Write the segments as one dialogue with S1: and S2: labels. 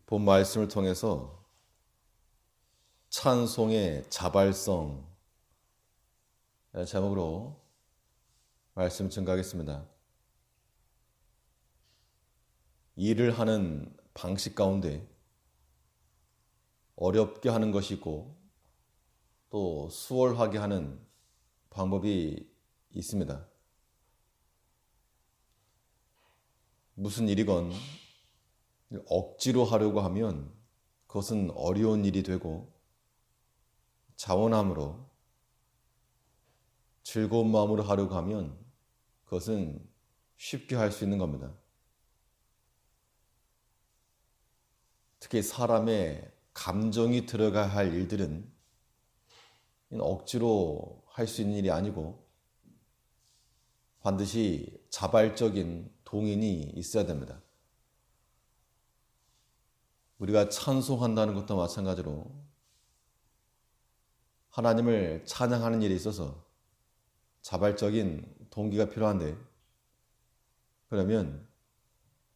S1: 본 말씀을 통해서 찬송의 자발성 제목으로 말씀 증가하겠습니다. 일을 하는 방식 가운데 어렵게 하는 것이 있고 또 수월하게 하는 방법이 있습니다. 무슨 일이건 억지로 하려고 하면 그것은 어려운 일이 되고, 자원함으로 즐거운 마음으로 하려고 하면 그것은 쉽게 할 수 있는 겁니다. 특히 사람의 감정이 들어가야 할 일들은 억지로 할 수 있는 일이 아니고 반드시 자발적인 동인이 있어야 됩니다. 우리가 찬송한다는 것도 마찬가지로 하나님을 찬양하는 일에 있어서 자발적인 동기가 필요한데, 그러면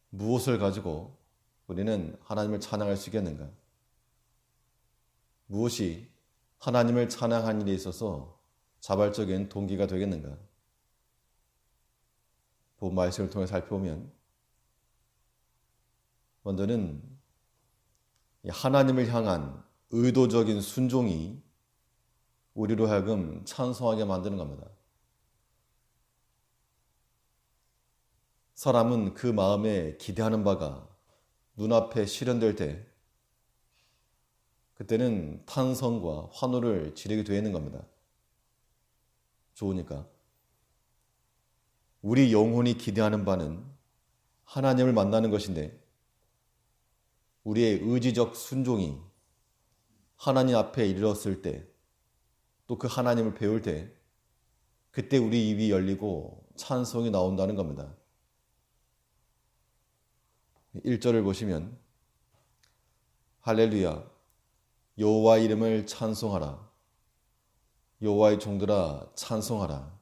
S1: 무엇을 가지고 우리는 하나님을 찬양할 수 있겠는가? 무엇이 하나님을 찬양하는 일에 있어서 자발적인 동기가 되겠는가? 본 말씀을 통해 살펴보면 먼저는 하나님을 향한 의도적인 순종이 우리로 하여금 찬송하게 만드는 겁니다. 사람은 그 마음에 기대하는 바가 눈앞에 실현될 때 그때는 탄성과 환호를 지르게 되는 겁니다. 좋으니까. 우리 영혼이 기대하는 바는 하나님을 만나는 것인데, 우리의 의지적 순종이 하나님 앞에 이르렀을 때, 또 그 하나님을 배울 때, 그때 우리 입이 열리고 찬송이 나온다는 겁니다. 1절을 보시면 할렐루야, 여호와 이름을 찬송하라, 여호와의 종들아 찬송하라.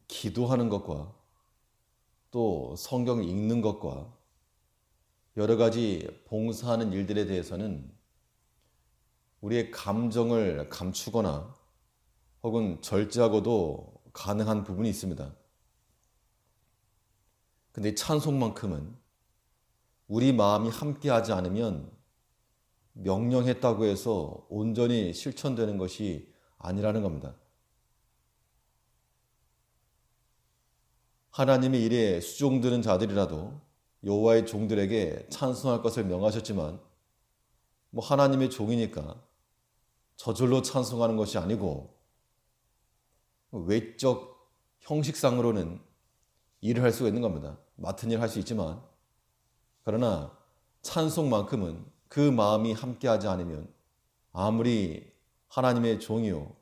S1: 기도하는 것과 또 성경을 읽는 것과 여러 가지 봉사하는 일들에 대해서는 우리의 감정을 감추거나 혹은 절제하고도 가능한 부분이 있습니다. 근데 찬송만큼은 우리 마음이 함께하지 않으면 명령했다고 해서 온전히 실천되는 것이 아니라는 겁니다. 하나님의 일에 수종드는 자들이라도 여호와의 종들에게 찬송할 것을 명하셨지만, 하나님의 종이니까 저절로 찬송하는 것이 아니고 외적 형식상으로는 일을 할 수가 있는 겁니다. 맡은 일 할 수 있지만, 그러나 찬송만큼은 그 마음이 함께하지 않으면 아무리 하나님의 종이요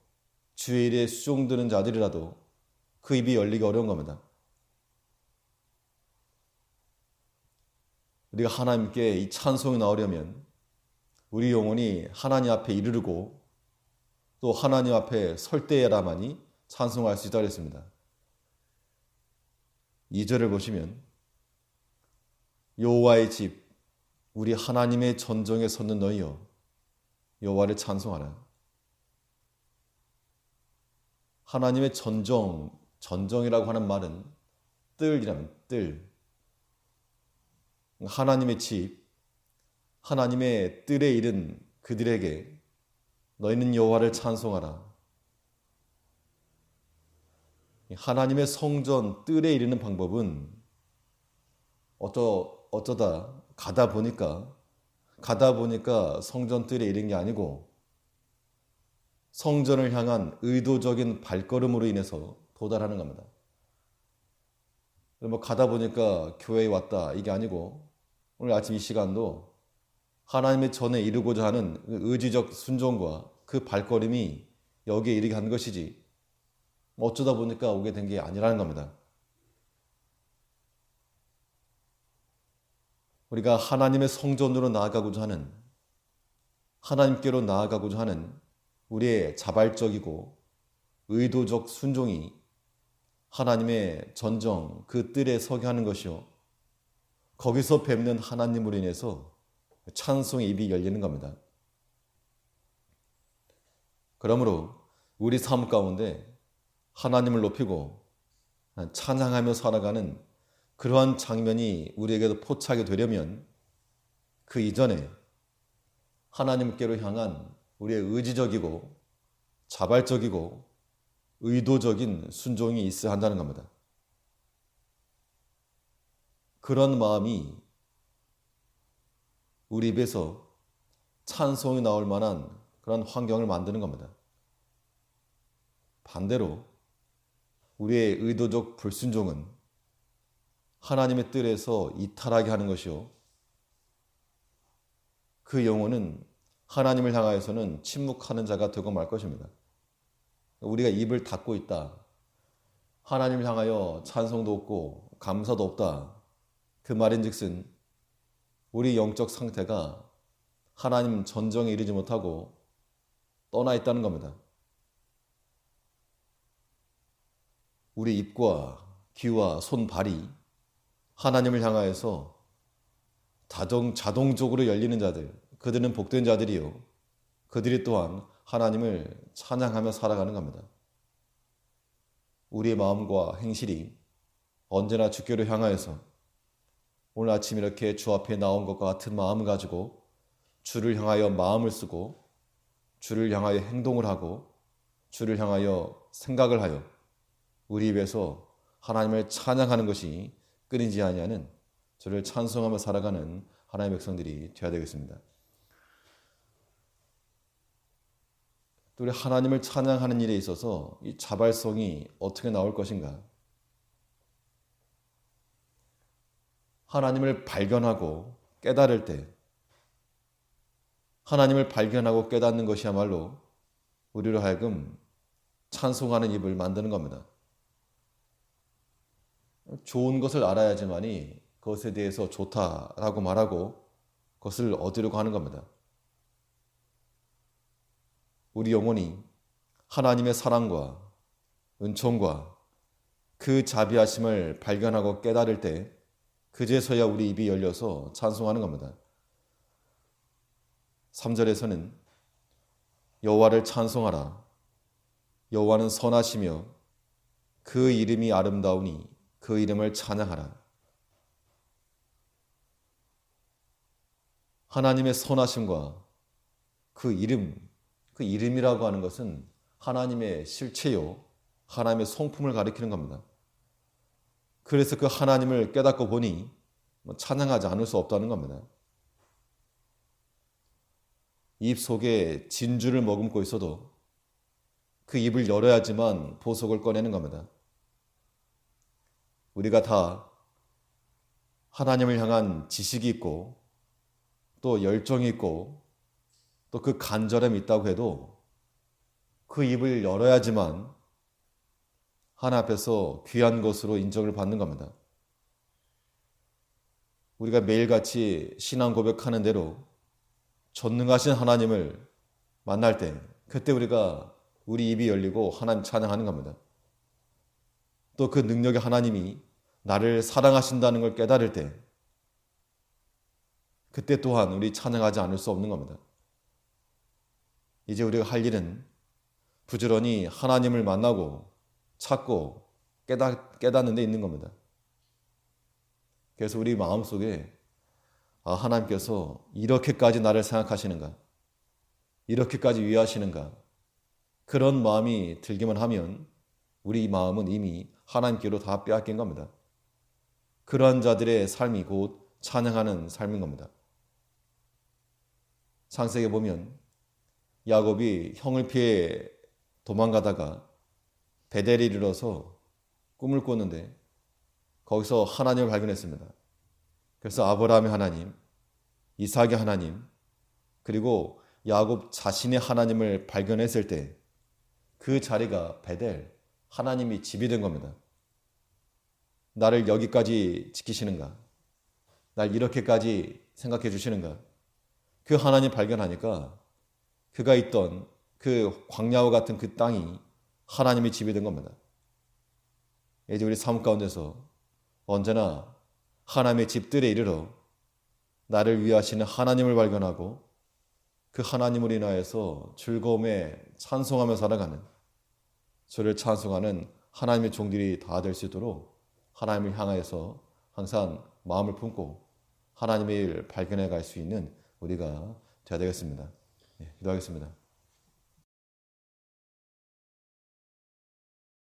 S1: 주의 일에 수종드는 자들이라도 그 입이 열리기 어려운 겁니다. 우리가 하나님께 이 찬송이 나오려면 우리 영혼이 하나님 앞에 이르르고 또 하나님 앞에 설 때에라만이 찬송할 수 있다고 했습니다. 2절을 보시면 여호와의 집, 우리 하나님의 전정에 섰는 너희여 여호와를 찬송하라. 하나님의 전정이라고 하는 말은 뜰이라면 뜰. 하나님의 집, 하나님의 뜰에 이른 그들에게 너희는 여호와를 찬송하라. 하나님의 성전 뜰에 이르는 방법은 어쩌다 가다 보니까 성전 뜰에 이른 게 아니고 성전을 향한 의도적인 발걸음으로 인해서 도달하는 겁니다. 가다 보니까 교회에 왔다 이게 아니고, 오늘 아침 이 시간도 하나님의 전에 이르고자 하는 의지적 순종과 그 발걸음이 여기에 이르게 한 것이지 어쩌다 보니까 오게 된 게 아니라는 겁니다. 우리가 하나님의 성전으로 나아가고자 하는, 하나님께로 나아가고자 하는 우리의 자발적이고 의도적 순종이 하나님의 전정 그 뜰에 서게 하는 것이요, 거기서 뵙는 하나님으로 인해서 찬송의 입이 열리는 겁니다. 그러므로 우리 삶 가운데 하나님을 높이고 찬양하며 살아가는 그러한 장면이 우리에게도 포착이 되려면 그 이전에 하나님께로 향한 우리의 의지적이고 자발적이고 의도적인 순종이 있어야 한다는 겁니다. 그런 마음이 우리 입에서 찬송이 나올 만한 그런 환경을 만드는 겁니다. 반대로 우리의 의도적 불순종은 하나님의 뜻에서 이탈하게 하는 것이요, 그 영혼은 하나님을 향하여서는 침묵하는 자가 되고 말 것입니다. 우리가 입을 닫고 있다, 하나님을 향하여 찬송도 없고 감사도 없다, 그 말인즉슨 우리 영적 상태가 하나님 전정에 이르지 못하고 떠나 있다는 겁니다. 우리 입과 귀와 손, 발이 하나님을 향하여서 자동적으로 열리는 자들, 그들은 복된 자들이요, 그들이 또한 하나님을 찬양하며 살아가는 겁니다. 우리의 마음과 행실이 언제나 주께로 향하여서 오늘 아침 이렇게 주 앞에 나온 것과 같은 마음을 가지고 주를 향하여 마음을 쓰고 주를 향하여 행동을 하고 주를 향하여 생각을 하여 우리 입에서 하나님을 찬양하는 것이 끊이지 아니하는, 주를 찬송하며 살아가는 하나님의 백성들이 되어야 되겠습니다. 또 우리 하나님을 찬양하는 일에 있어서 이 자발성이 어떻게 나올 것인가? 하나님을 발견하고 깨달을 때, 하나님을 발견하고 깨닫는 것이야말로 우리로 하여금 찬송하는 입을 만드는 겁니다. 좋은 것을 알아야지만이 그것에 대해서 좋다라고 말하고 그것을 얻으려고 하는 겁니다. 우리 영혼이 하나님의 사랑과 은총과 그 자비하심을 발견하고 깨달을 때 그제서야 우리 입이 열려서 찬송하는 겁니다. 3절에서는 여호와를 찬송하라. 여호와는 선하시며 그 이름이 아름다우니 그 이름을 찬양하라. 하나님의 선하심과 그 이름이라고 하는 것은 하나님의 실체요, 하나님의 성품을 가리키는 겁니다. 그래서 그 하나님을 깨닫고 보니 찬양하지 않을 수 없다는 겁니다. 입 속에 진주를 머금고 있어도 그 입을 열어야지만 보석을 꺼내는 겁니다. 우리가 다 하나님을 향한 지식이 있고 또 열정이 있고 또 그 간절함이 있다고 해도 그 입을 열어야지만 하나님 앞에서 귀한 것으로 인정을 받는 겁니다. 우리가 매일같이 신앙 고백하는 대로 전능하신 하나님을 만날 때, 그때 우리 입이 열리고 하나님 찬양하는 겁니다. 또 그 능력의 하나님이 나를 사랑하신다는 걸 깨달을 때, 그때 또한 우리 찬양하지 않을 수 없는 겁니다. 이제 우리가 할 일은 부지런히 하나님을 만나고 찾고 깨닫는 데 있는 겁니다. 그래서 우리 마음속에 하나님께서 이렇게까지 나를 생각하시는가, 이렇게까지 위하시는가, 그런 마음이 들기만 하면 우리 마음은 이미 하나님께로 다 빼앗긴 겁니다. 그러한 자들의 삶이 곧 찬양하는 삶인 겁니다. 창세기에 보면 야곱이 형을 피해 도망가다가 베델에 이르러서 꿈을 꿨는데 거기서 하나님을 발견했습니다. 그래서 아브라함의 하나님, 이삭의 하나님, 그리고 야곱 자신의 하나님을 발견했을 때 그 자리가 베델, 하나님이 집이 된 겁니다. 나를 여기까지 지키시는가? 날 이렇게까지 생각해 주시는가? 그 하나님 발견하니까 그가 있던 그 광야와 같은 그 땅이 하나님이 집이 된 겁니다. 이제 우리 삶 가운데서 언제나 하나님의 집들에 이르러 나를 위하시는 하나님을 발견하고 그 하나님을 인하여서 즐거움에 찬송하며 살아가는, 저를 찬송하는 하나님의 종들이 다 될 수 있도록 하나님을 향하여서 항상 마음을 품고 하나님의 일 발견해 갈 수 있는 우리가 되어야 되겠습니다. 기도하겠습니다.